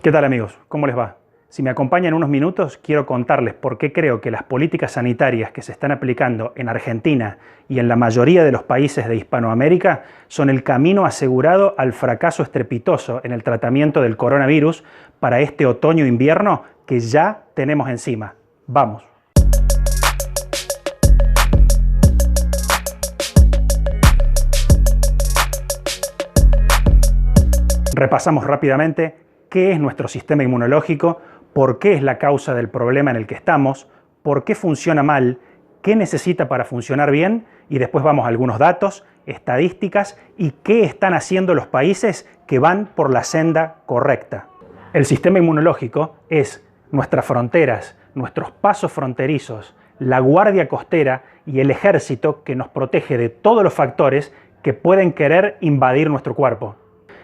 ¿Qué tal, amigos? ¿Cómo les va? Si me acompañan unos minutos, quiero contarles por qué creo que las políticas sanitarias que se están aplicando en Argentina y en la mayoría de los países de Hispanoamérica son el camino asegurado al fracaso estrepitoso en el tratamiento del coronavirus para este otoño-invierno que ya tenemos encima. ¡Vamos! Repasamos rápidamente qué es nuestro sistema inmunológico, por qué es la causa del problema en el que estamos, por qué funciona mal, qué necesita para funcionar bien y después vamos a algunos datos, estadísticas y qué están haciendo los países que van por la senda correcta. El sistema inmunológico es nuestras fronteras, nuestros pasos fronterizos, la guardia costera y el ejército que nos protege de todos los factores que pueden querer invadir nuestro cuerpo.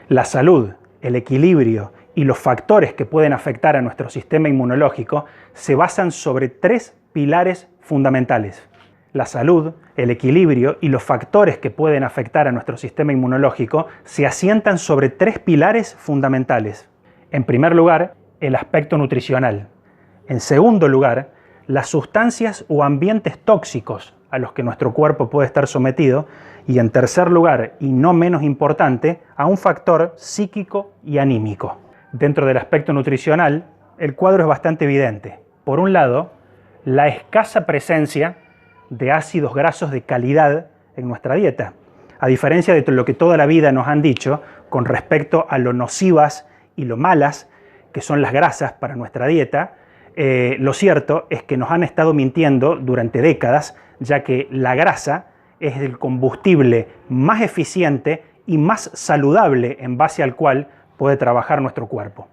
La salud, el equilibrio y los factores que pueden afectar a nuestro sistema inmunológico se basan sobre tres pilares fundamentales. La salud, el equilibrio y los factores que pueden afectar a nuestro sistema inmunológico se asientan sobre tres pilares fundamentales. En primer lugar, el aspecto nutricional. En segundo lugar, las sustancias o ambientes tóxicos a los que nuestro cuerpo puede estar sometido. Y en tercer lugar, y no menos importante, a un factor psíquico y anímico. Dentro del aspecto nutricional, el cuadro es bastante evidente. Por un lado, la escasa presencia de ácidos grasos de calidad en nuestra dieta. A diferencia de lo que toda la vida nos han dicho con respecto a lo nocivas y lo malas que son las grasas para nuestra dieta, lo cierto es que nos han estado mintiendo durante décadas, ya que la grasa es el combustible más eficiente y más saludable en base al cual puede trabajar nuestro cuerpo.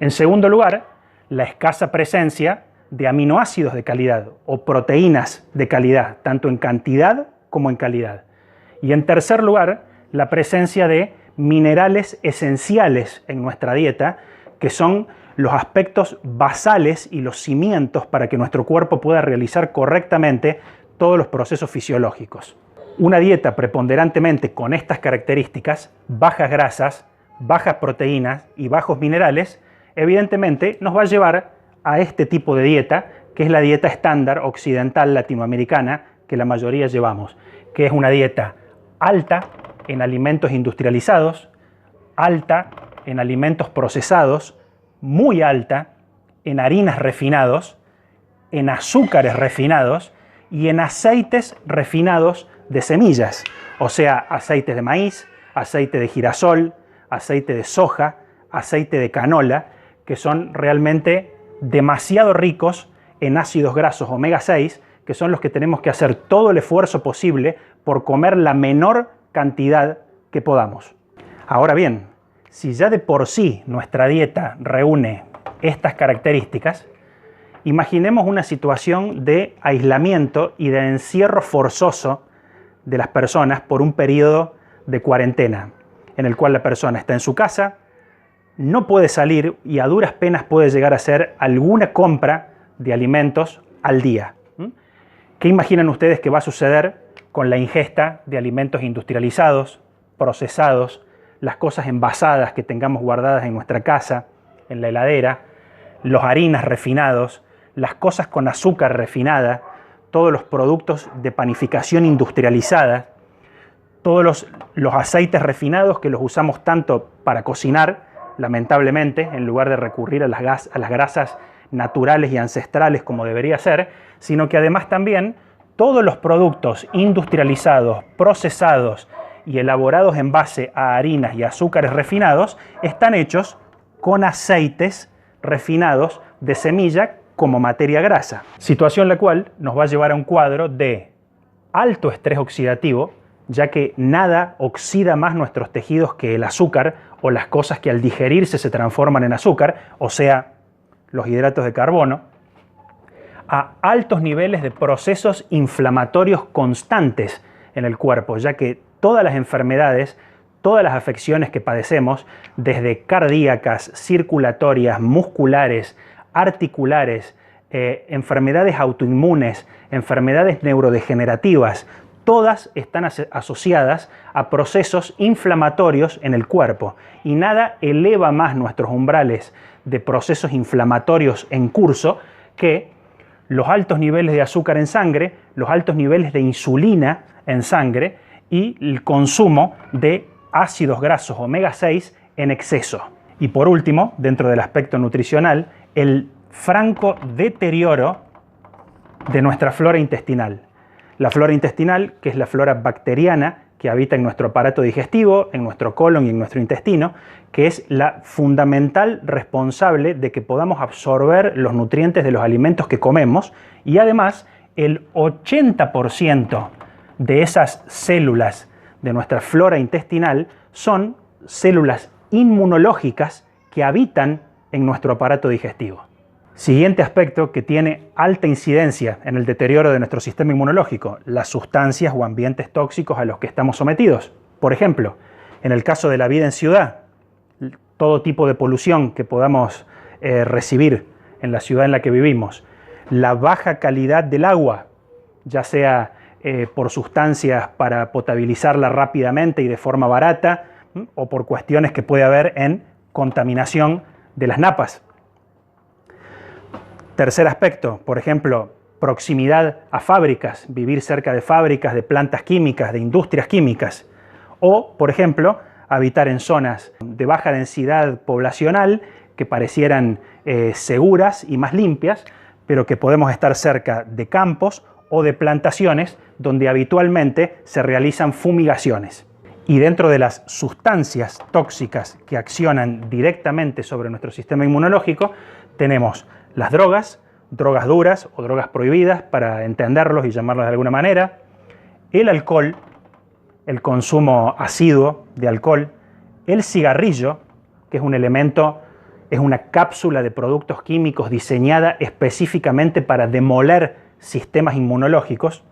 En segundo lugar, la escasa presencia de aminoácidos de calidad o proteínas de calidad, tanto en cantidad como en calidad. Y en tercer lugar, la presencia de minerales esenciales en nuestra dieta, que son los aspectos basales y los cimientos para que nuestro cuerpo pueda realizar correctamente todos los procesos fisiológicos. Una dieta preponderantemente con estas características, bajas grasas, bajas proteínas y bajos minerales, evidentemente nos va a llevar a este tipo de dieta, que es la dieta estándar occidental latinoamericana que la mayoría llevamos, que es una dieta alta en alimentos industrializados, alta en alimentos procesados, muy alta en harinas refinados, en azúcares refinados y en aceites refinados de semillas, o sea, aceite de maíz, aceite de girasol, aceite de soja, aceite de canola, que son realmente demasiado ricos en ácidos grasos omega 6, que son los que tenemos que hacer todo el esfuerzo posible por comer la menor cantidad que podamos. Ahora bien, si ya de por sí nuestra dieta reúne estas características, imaginemos una situación de aislamiento y de encierro forzoso de las personas por un periodo de cuarentena, en el cual la persona está en su casa, no puede salir y a duras penas puede llegar a hacer alguna compra de alimentos al día. ¿Qué imaginan ustedes que va a suceder con la ingesta de alimentos industrializados, procesados, las cosas envasadas que tengamos guardadas en nuestra casa, en la heladera, los harinas refinados, las cosas con azúcar refinada, todos los productos de panificación industrializada, todos los aceites refinados que los usamos tanto para cocinar, lamentablemente, en lugar de recurrir a las grasas naturales y ancestrales como debería ser, sino que además también todos los productos industrializados, procesados y elaborados en base a harinas y azúcares refinados están hechos con aceites refinados de semilla como materia grasa. Situación la cual nos va a llevar a un cuadro de alto estrés oxidativo, ya que nada oxida más nuestros tejidos que el azúcar o las cosas que al digerirse se transforman en azúcar, o sea, los hidratos de carbono, a altos niveles de procesos inflamatorios constantes en el cuerpo, ya que todas las enfermedades, todas las afecciones que padecemos, desde cardíacas, circulatorias, musculares, articulares, enfermedades autoinmunes, enfermedades neurodegenerativas, todas están asociadas a procesos inflamatorios en el cuerpo y nada eleva más nuestros umbrales de procesos inflamatorios en curso que los altos niveles de azúcar en sangre, los altos niveles de insulina en sangre y el consumo de ácidos grasos omega 6 en exceso. Y por último, dentro del aspecto nutricional, el franco deterioro de nuestra flora intestinal. La flora intestinal, que es la flora bacteriana que habita en nuestro aparato digestivo, en nuestro colon y en nuestro intestino, que es la fundamental responsable de que podamos absorber los nutrientes de los alimentos que comemos, y además el 80% de esas células de nuestra flora intestinal son células inmunológicas que habitan en nuestro aparato digestivo. Siguiente aspecto que tiene alta incidencia en el deterioro de nuestro sistema inmunológico, las sustancias o ambientes tóxicos a los que estamos sometidos. Por ejemplo, en el caso de la vida en ciudad, todo tipo de polución que podamos recibir en la ciudad en la que vivimos, la baja calidad del agua, ya sea por sustancias para potabilizarla rápidamente y de forma barata, o por cuestiones que puede haber en contaminación de las napas. Tercer aspecto, por ejemplo, proximidad a fábricas, vivir cerca de fábricas, de plantas químicas, de industrias químicas. O, por ejemplo, habitar en zonas de baja densidad poblacional que parecieran seguras y más limpias, pero que podemos estar cerca de campos o de plantaciones donde habitualmente se realizan fumigaciones. Y dentro de las sustancias tóxicas que accionan directamente sobre nuestro sistema inmunológico, tenemos las drogas duras o drogas prohibidas, para entenderlos y llamarlas de alguna manera, el alcohol, el consumo asiduo de alcohol, el cigarrillo, que es un elemento, es una cápsula de productos químicos diseñada específicamente para demoler sistemas inmunológicos,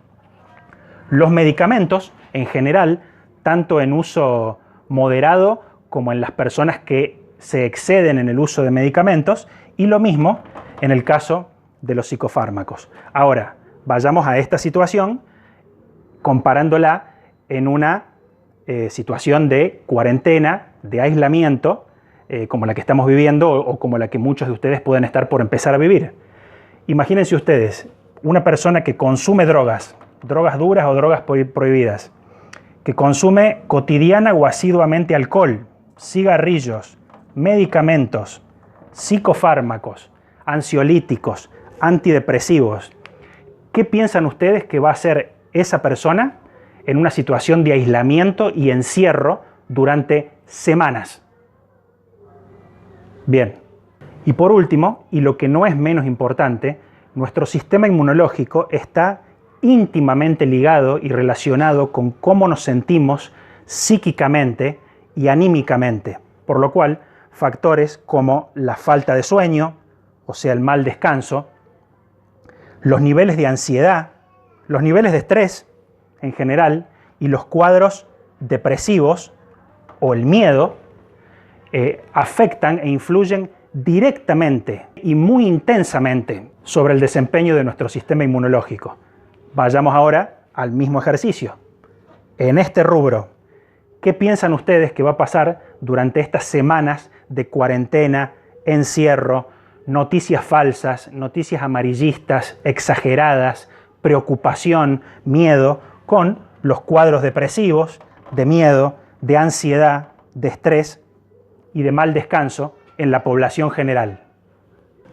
los medicamentos en general, tanto en uso moderado como en las personas que se exceden en el uso de medicamentos, y lo mismo en el caso de los psicofármacos. Ahora, vayamos a esta situación comparándola en una situación de cuarentena, de aislamiento, como la que estamos viviendo o como la que muchos de ustedes pueden estar por empezar a vivir. Imagínense ustedes, una persona que consume drogas duras o drogas prohibidas, que consume cotidiana o asiduamente alcohol, cigarrillos, medicamentos, psicofármacos, ansiolíticos, antidepresivos. ¿Qué piensan ustedes que va a hacer esa persona en una situación de aislamiento y encierro durante semanas? Bien. Y por último, y lo que no es menos importante, nuestro sistema inmunológico está íntimamente ligado y relacionado con cómo nos sentimos psíquicamente y anímicamente, por lo cual factores como la falta de sueño, o sea, el mal descanso, los niveles de ansiedad, los niveles de estrés en general y los cuadros depresivos o el miedo afectan e influyen directamente y muy intensamente sobre el desempeño de nuestro sistema inmunológico. Vayamos ahora al mismo ejercicio. En este rubro, ¿qué piensan ustedes que va a pasar durante estas semanas de cuarentena, encierro, noticias falsas, noticias amarillistas, exageradas, preocupación, miedo, con los cuadros depresivos, de miedo, de ansiedad, de estrés y de mal descanso en la población general?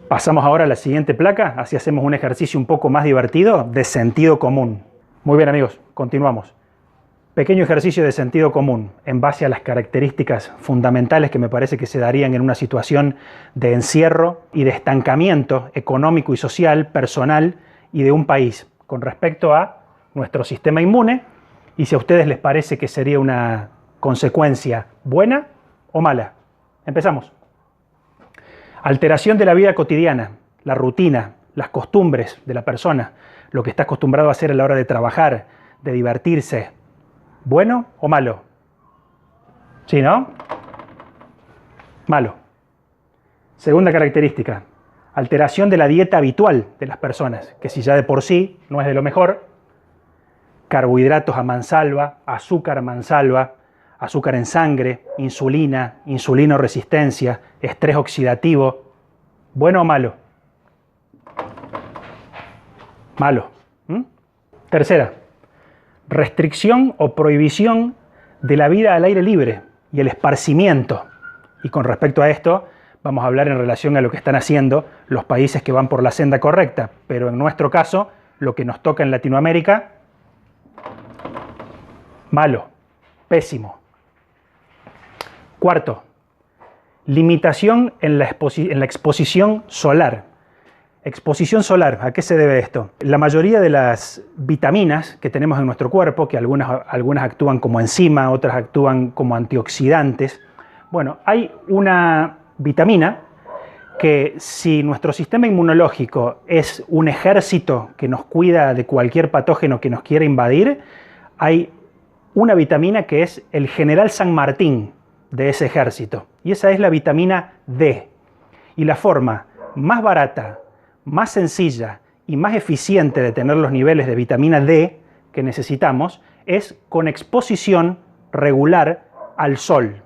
Pasamos ahora a la siguiente placa, así hacemos un ejercicio un poco más divertido de sentido común. Muy bien amigos, continuamos. Pequeño ejercicio de sentido común en base a las características fundamentales que me parece que se darían en una situación de encierro y de estancamiento económico y social, personal y de un país con respecto a nuestro sistema inmune, y si a ustedes les parece que sería una consecuencia buena o mala. Empezamos. Alteración de la vida cotidiana, la rutina, las costumbres de la persona, lo que está acostumbrado a hacer a la hora de trabajar, de divertirse. ¿Bueno o malo? ¿Sí, no? Malo. Segunda característica, alteración de la dieta habitual de las personas, que si ya de por sí no es de lo mejor, carbohidratos a mansalva, azúcar a mansalva, azúcar en sangre, insulina, insulinoresistencia, estrés oxidativo. ¿Bueno o malo? Malo. Tercera, restricción o prohibición de la vida al aire libre y el esparcimiento. Y con respecto a esto, vamos a hablar en relación a lo que están haciendo los países que van por la senda correcta. Pero en nuestro caso, lo que nos toca en Latinoamérica, malo, pésimo. Cuarto, limitación en la exposición solar. Exposición solar, ¿a qué se debe esto? La mayoría de las vitaminas que tenemos en nuestro cuerpo, que algunas actúan como enzima, otras actúan como antioxidantes. Bueno, hay una vitamina que si nuestro sistema inmunológico es un ejército que nos cuida de cualquier patógeno que nos quiera invadir, hay una vitamina que es el general San Martín de ese ejército. Y esa es la vitamina D. Y la forma más barata, más sencilla y más eficiente de tener los niveles de vitamina D que necesitamos es con exposición regular al sol.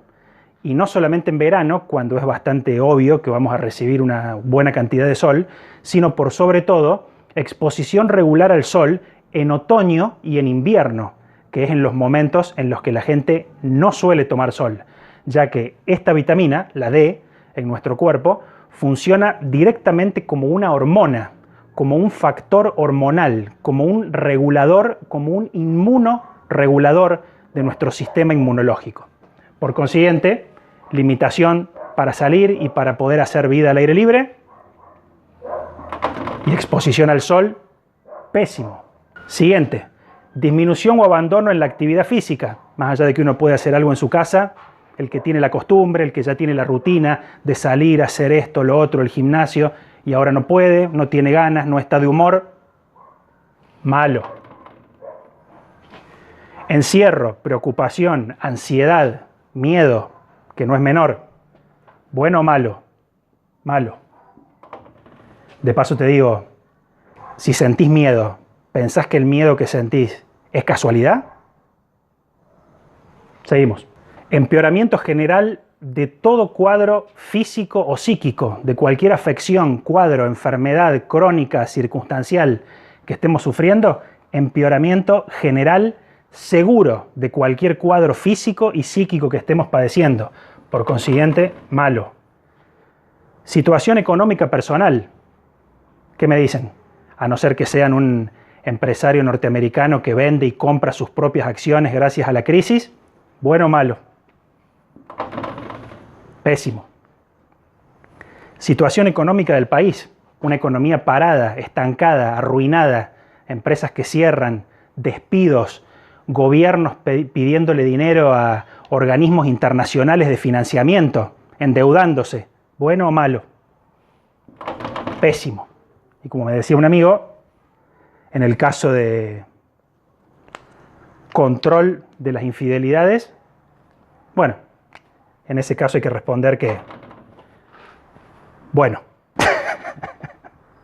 Y no solamente en verano, cuando es bastante obvio que vamos a recibir una buena cantidad de sol, sino por sobre todo exposición regular al sol en otoño y en invierno, que es en los momentos en los que la gente no suele tomar sol, ya que esta vitamina, la D, en nuestro cuerpo, funciona directamente como una hormona, como un factor hormonal, como un regulador, como un inmunoregulador de nuestro sistema inmunológico. Por consiguiente, limitación para salir y para poder hacer vida al aire libre y exposición al sol, pésimo. Siguiente, disminución o abandono en la actividad física, más allá de que uno puede hacer algo en su casa. El que tiene la costumbre, el que ya tiene la rutina de salir a hacer esto, lo otro, el gimnasio, y ahora no puede, no tiene ganas, no está de humor, malo. Encierro, preocupación, ansiedad, miedo, que no es menor, bueno o malo, malo. De paso te digo, si sentís miedo, ¿pensás que el miedo que sentís es casualidad? Seguimos. Empeoramiento general de todo cuadro físico o psíquico, de cualquier afección, cuadro, enfermedad crónica, circunstancial que estemos sufriendo, empeoramiento general seguro de cualquier cuadro físico y psíquico que estemos padeciendo. Por consiguiente, malo. Situación económica personal. ¿Qué me dicen? A no ser que sean un empresario norteamericano que vende y compra sus propias acciones gracias a la crisis, bueno o malo. Pésimo. Situación económica del país, una economía parada, estancada, arruinada, empresas que cierran, despidos, gobiernos pidiéndole dinero a organismos internacionales de financiamiento, endeudándose, bueno o malo. Pésimo. Y como me decía un amigo, en el caso de control de las infidelidades, bueno, en ese caso hay que responder que, bueno.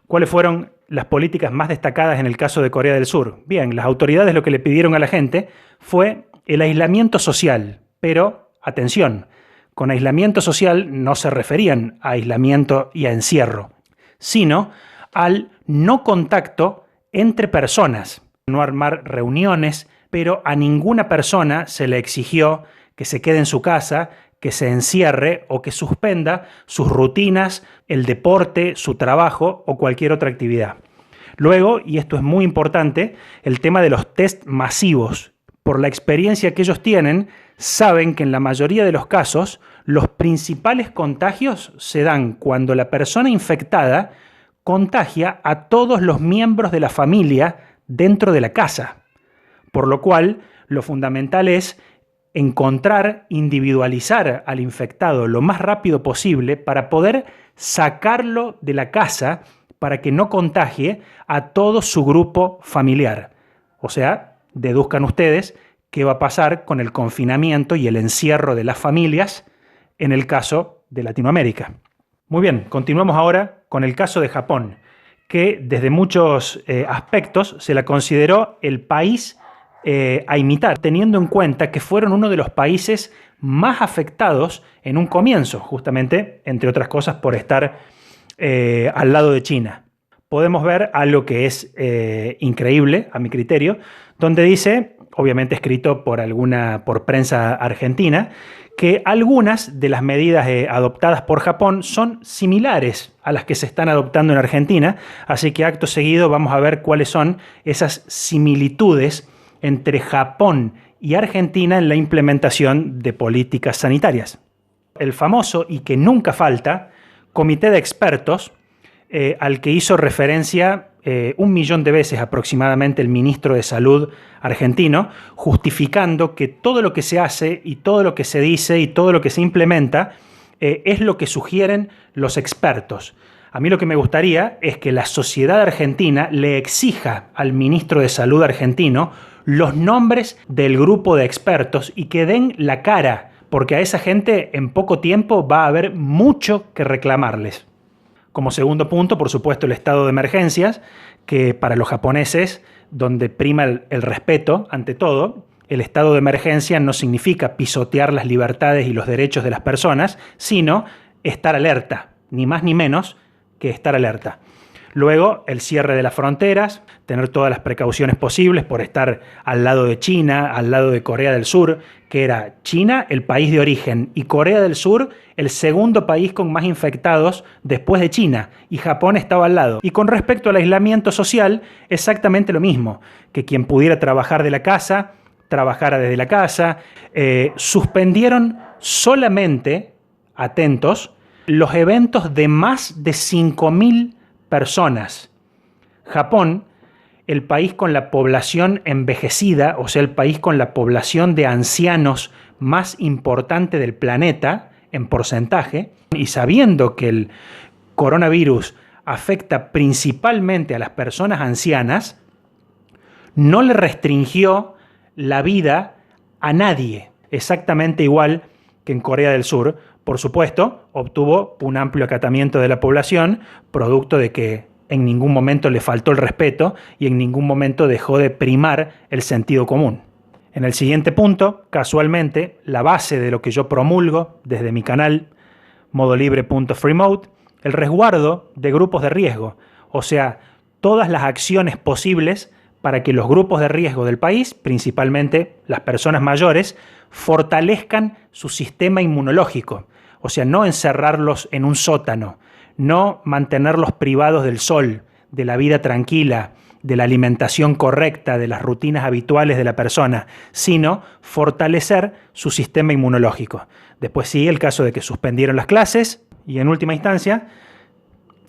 ¿Cuáles fueron las políticas más destacadas en el caso de Corea del Sur? Bien, las autoridades lo que le pidieron a la gente fue el aislamiento social, pero, atención, con aislamiento social no se referían a aislamiento y a encierro, sino al no contacto entre personas, no armar reuniones, pero a ninguna persona se le exigió que se quede en su casa, que se encierre o que suspenda sus rutinas, el deporte, su trabajo o cualquier otra actividad. Luego, y esto es muy importante, el tema de los test masivos. Por la experiencia que ellos tienen, saben que en la mayoría de los casos, los principales contagios se dan cuando la persona infectada contagia a todos los miembros de la familia dentro de la casa. Por lo cual, lo fundamental es encontrar, individualizar al infectado lo más rápido posible para poder sacarlo de la casa para que no contagie a todo su grupo familiar. O sea, deduzcan ustedes qué va a pasar con el confinamiento y el encierro de las familias en el caso de Latinoamérica. Muy bien, continuamos ahora con el caso de Japón, que desde muchos aspectos se la consideró el país a imitar, teniendo en cuenta que fueron uno de los países más afectados en un comienzo, justamente, entre otras cosas, por estar al lado de China. Podemos ver algo que es increíble, a mi criterio, donde dice, obviamente escrito por prensa argentina, que algunas de las medidas adoptadas por Japón son similares a las que se están adoptando en Argentina, así que acto seguido vamos a ver cuáles son esas similitudes entre Japón y Argentina en la implementación de políticas sanitarias. El famoso y que nunca falta comité de expertos al que hizo referencia 1.000.000 de veces aproximadamente el ministro de Salud argentino, justificando que todo lo que se hace y todo lo que se dice y todo lo que se implementa es lo que sugieren los expertos. A mí lo que me gustaría es que la sociedad argentina le exija al ministro de Salud argentino los nombres del grupo de expertos y que den la cara, porque a esa gente en poco tiempo va a haber mucho que reclamarles. Como segundo punto, por supuesto, el estado de emergencias, que para los japoneses, donde prima el respeto ante todo, el estado de emergencia no significa pisotear las libertades y los derechos de las personas, sino estar alerta, ni más ni menos que estar alerta. Luego, el cierre de las fronteras, tener todas las precauciones posibles por estar al lado de China, al lado de Corea del Sur, que era China el país de origen y Corea del Sur el segundo país con más infectados después de China, y Japón estaba al lado. Y con respecto al aislamiento social, exactamente lo mismo, que quien pudiera trabajar de la casa, trabajara desde la casa. Suspendieron solamente, atentos, los eventos de más de 5.000 personas. Japón, el país con la población envejecida, o sea, el país con la población de ancianos más importante del planeta en porcentaje, y sabiendo que el coronavirus afecta principalmente a las personas ancianas, no le restringió la vida a nadie, exactamente igual que en Corea del Sur. Por supuesto, obtuvo un amplio acatamiento de la población, producto de que en ningún momento le faltó el respeto y en ningún momento dejó de primar el sentido común. En el siguiente punto, casualmente, la base de lo que yo promulgo desde mi canal, modolibre.freemode, el resguardo de grupos de riesgo, o sea, todas las acciones posibles para que los grupos de riesgo del país, principalmente las personas mayores, fortalezcan su sistema inmunológico. O sea, no encerrarlos en un sótano, no mantenerlos privados del sol, de la vida tranquila, de la alimentación correcta, de las rutinas habituales de la persona, sino fortalecer su sistema inmunológico. Después sigue el caso de que suspendieron las clases y en última instancia,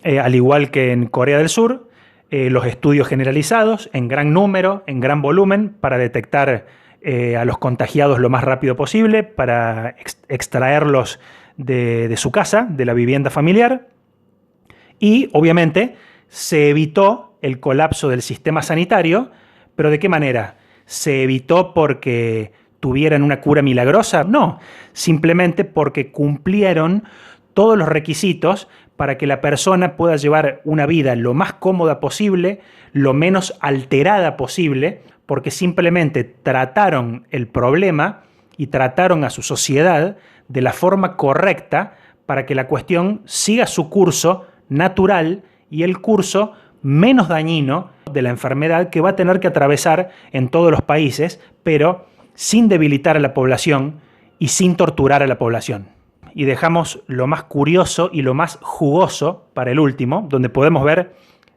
al igual que en Corea del Sur, los estudios generalizados en gran número, en gran volumen, para detectar a los contagiados lo más rápido posible, para extraerlos de su casa, de la vivienda familiar, y obviamente se evitó el colapso del sistema sanitario. ¿Pero de qué manera? ¿Se evitó porque tuvieran una cura milagrosa? No, simplemente porque cumplieron todos los requisitos para que la persona pueda llevar una vida lo más cómoda posible, lo menos alterada posible, porque simplemente trataron el problema y trataron a su sociedad de la forma correcta para que la cuestión siga su curso natural y el curso menos dañino de la enfermedad que va a tener que atravesar en todos los países, pero sin debilitar a la población y sin torturar a la población. Y dejamos lo más curioso y lo más jugoso para el último, donde podemos ver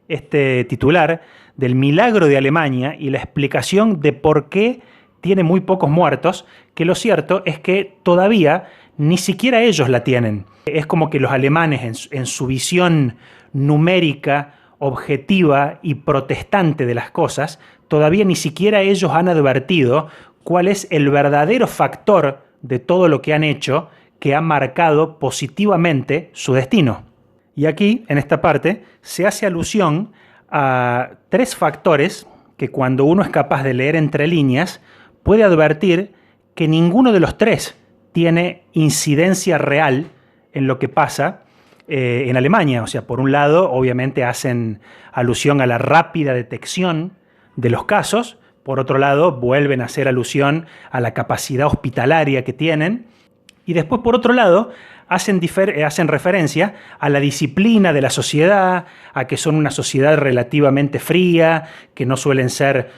este titular del milagro de Alemania y la explicación de por qué tiene muy pocos muertos, que lo cierto es que todavía ni siquiera ellos la tienen. Es como que los alemanes en su visión numérica, objetiva y protestante de las cosas, todavía ni siquiera ellos han advertido cuál es el verdadero factor de todo lo que han hecho que ha marcado positivamente su destino. Y aquí, en esta parte, se hace alusión a 3 factores que cuando uno es capaz de leer entre líneas, puede advertir que ninguno de los 3 tiene incidencia real en lo que pasa en Alemania. O sea, por un lado, obviamente hacen alusión a la rápida detección de los casos, Por otro lado, vuelven a hacer alusión a la capacidad hospitalaria que tienen. Y después, por otro lado, hacen referencia a la disciplina de la sociedad, a que son una sociedad relativamente fría, que no suelen ser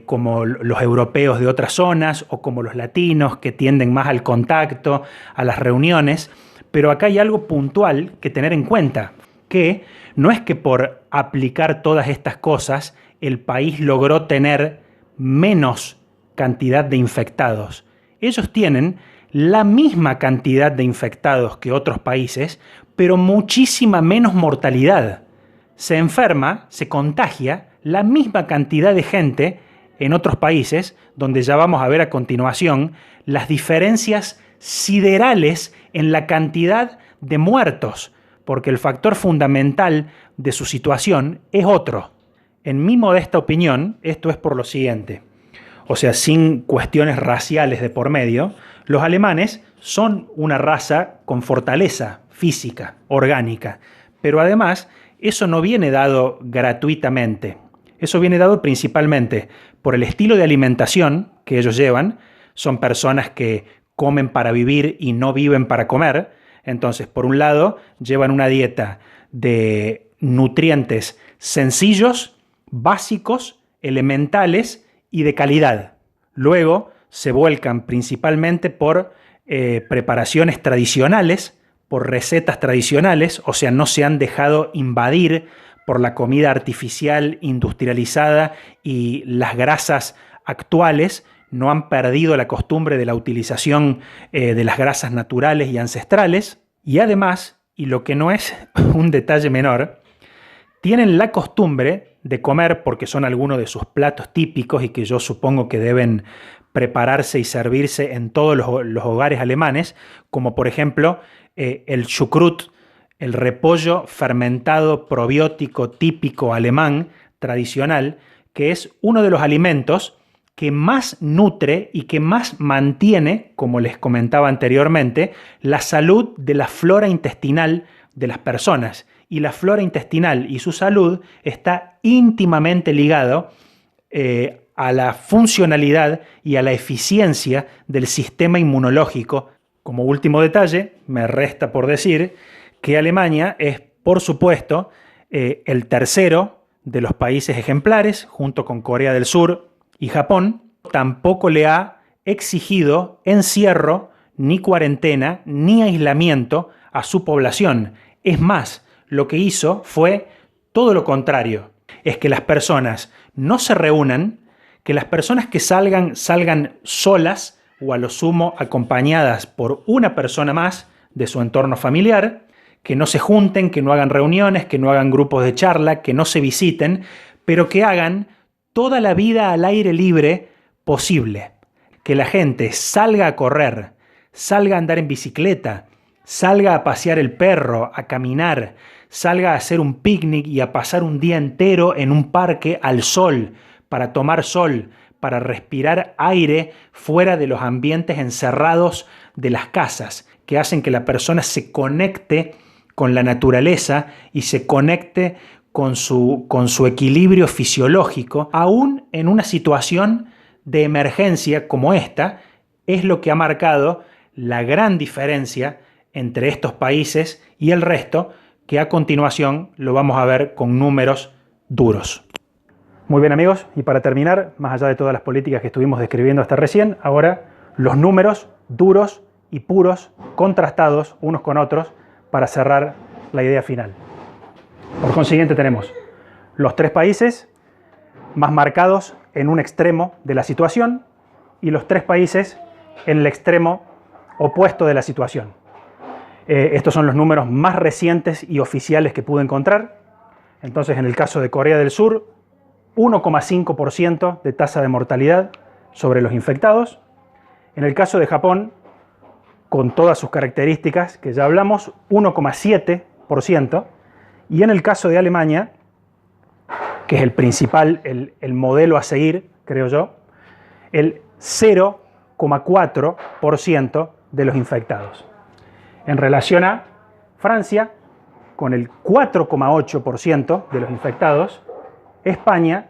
como los europeos de otras zonas o como los latinos, que tienden más al contacto, a las reuniones. Pero acá hay algo puntual que tener en cuenta, que no es que por aplicar todas estas cosas el país logró tener menos cantidad de infectados. Ellos tienen la misma cantidad de infectados que otros países, pero muchísima menos mortalidad. Se enferma, se contagia la misma cantidad de gente en otros países, donde ya vamos a ver a continuación las diferencias siderales en la cantidad de muertos, porque el factor fundamental de su situación es otro. En mi modesta opinión, esto es por lo siguiente. O sea, sin cuestiones raciales de por medio, los alemanes son una raza con fortaleza física, orgánica, pero además eso no viene dado gratuitamente. Eso viene dado principalmente por el estilo de alimentación que ellos llevan. Son personas que comen para vivir y no viven para comer. Entonces, por un lado, llevan una dieta de nutrientes sencillos, básicos, elementales y de calidad. Luego se vuelcan principalmente por preparaciones tradicionales, por recetas tradicionales, o sea, no se han dejado invadir por la comida artificial, industrializada y las grasas actuales. No han perdido la costumbre de la utilización de las grasas naturales y ancestrales. Y además, y lo que no es un detalle menor, tienen la costumbre de comer, porque son algunos de sus platos típicos y que yo supongo que deben prepararse y servirse en todos los hogares alemanes, como por ejemplo el chucrut, el repollo fermentado probiótico típico alemán tradicional, que es uno de los alimentos que más nutre y que más mantiene, como les comentaba anteriormente, la salud de la flora intestinal de las personas. Y la flora intestinal y su salud está íntimamente ligado a la funcionalidad y a la eficiencia del sistema inmunológico. Como último detalle, me resta por decir que Alemania es, por supuesto, el tercero de los países ejemplares, junto con Corea del Sur y Japón. Tampoco le ha exigido encierro, ni cuarentena, ni aislamiento a su población. Es más, lo que hizo fue todo lo contrario. Es que las personas no se reúnan, que las personas que salgan solas o a lo sumo acompañadas por una persona más de su entorno familiar, que no se junten, que no hagan reuniones, que no hagan grupos de charla, que no se visiten, pero que hagan toda la vida al aire libre posible. Que la gente salga a correr, salga a andar en bicicleta, salga a pasear el perro, a caminar, salga a hacer un picnic y a pasar un día entero en un parque al sol, para tomar sol, para respirar aire fuera de los ambientes encerrados de las casas, que hacen que la persona se conecte con la naturaleza y se conecte con su equilibrio fisiológico, aún en una situación de emergencia como esta. Es lo que ha marcado la gran diferencia entre estos países y el resto, que a continuación lo vamos a ver con números duros. Muy bien, amigos, y para terminar, más allá de todas las políticas que estuvimos describiendo hasta recién, ahora los números duros y puros, contrastados unos con otros, para cerrar la idea final. Por consiguiente, tenemos los tres países más marcados en un extremo de la situación y los tres países en el extremo opuesto de la situación. Estos son los números más recientes y oficiales que pude encontrar. Entonces, en el caso de Corea del Sur, 1,5% de tasa de mortalidad sobre los infectados. En el caso de Japón, con todas sus características que ya hablamos, 1,7%. Y en el caso de Alemania, que es el principal, el modelo a seguir, creo yo, el 0,4% de los infectados. En relación a Francia, con el 4,8% de los infectados, España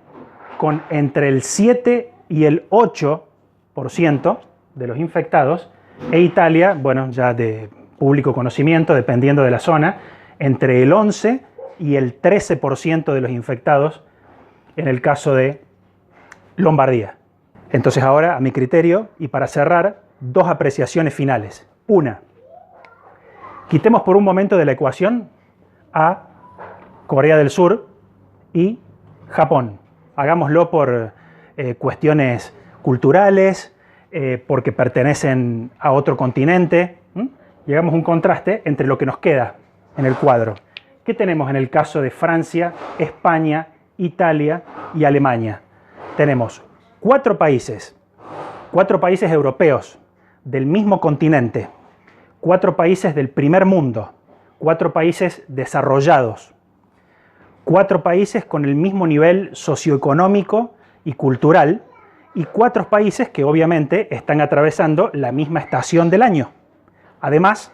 con entre el 7 y el 8% de los infectados, e Italia, bueno, ya de público conocimiento, dependiendo de la zona, entre el 11 y el 13% de los infectados en el caso de Lombardía. Entonces ahora, a mi criterio, y para cerrar, dos apreciaciones finales. Una, quitemos por un momento de la ecuación a Corea del Sur y Japón. Hagámoslo por cuestiones culturales, porque pertenecen a otro continente. Llegamos a un contraste entre lo que nos queda en el cuadro. ¿Qué tenemos en el caso de Francia, España, Italia y Alemania? Tenemos cuatro países europeos del mismo continente, cuatro países del primer mundo, cuatro países desarrollados, cuatro países con el mismo nivel socioeconómico y cultural, y cuatro países que obviamente están atravesando la misma estación del año. Además,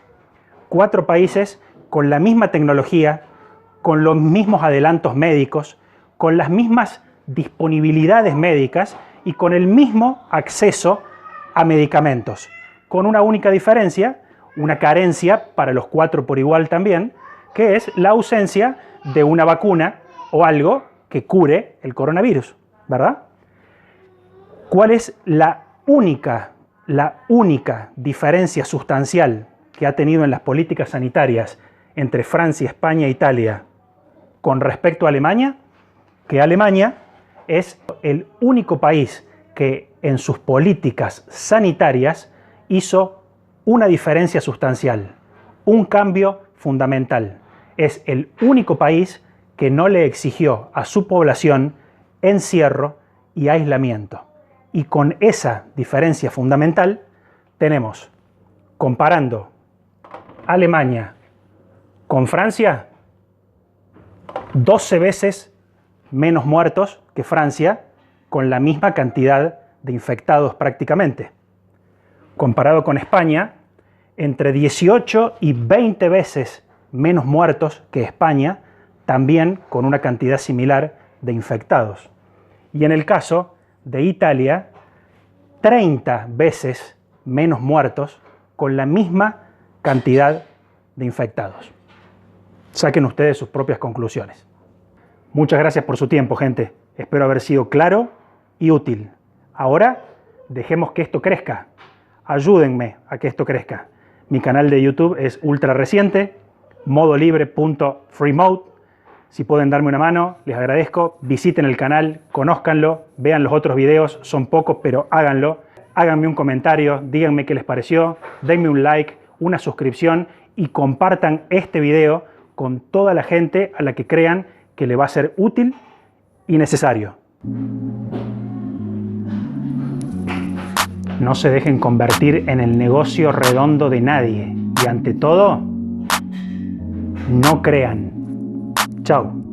cuatro países con la misma tecnología, con los mismos adelantos médicos, con las mismas disponibilidades médicas y con el mismo acceso a medicamentos, con una única diferencia, una carencia para los cuatro por igual también, que es la ausencia de una vacuna o algo que cure el coronavirus, ¿verdad? ¿Cuál es la única diferencia sustancial que ha tenido en las políticas sanitarias entre Francia, España e Italia con respecto a Alemania? Que Alemania es el único país que en sus políticas sanitarias hizo una diferencia sustancial, un cambio fundamental. Es el único país que no le exigió a su población encierro y aislamiento. Y con esa diferencia fundamental tenemos, comparando Alemania con Francia, 12 veces menos muertos que Francia, con la misma cantidad de infectados prácticamente. Comparado con España, entre 18 y 20 veces menos muertos que España, también con una cantidad similar de infectados. Y en el caso de Italia, 30 veces menos muertos con la misma cantidad de infectados. Saquen ustedes sus propias conclusiones. Muchas gracias por su tiempo, gente. Espero haber sido claro y útil. Ahora, dejemos que esto crezca. Ayúdenme a que esto crezca. Mi canal de YouTube es ultra reciente, modolibre.freemode. Si pueden darme una mano, les agradezco. Visiten el canal, conózcanlo, vean los otros videos, son pocos, pero háganlo. Háganme un comentario, díganme qué les pareció, denme un like, una suscripción y compartan este video con toda la gente a la que crean que le va a ser útil y necesario. No se dejen convertir en el negocio redondo de nadie y ante todo, no crean. Chao.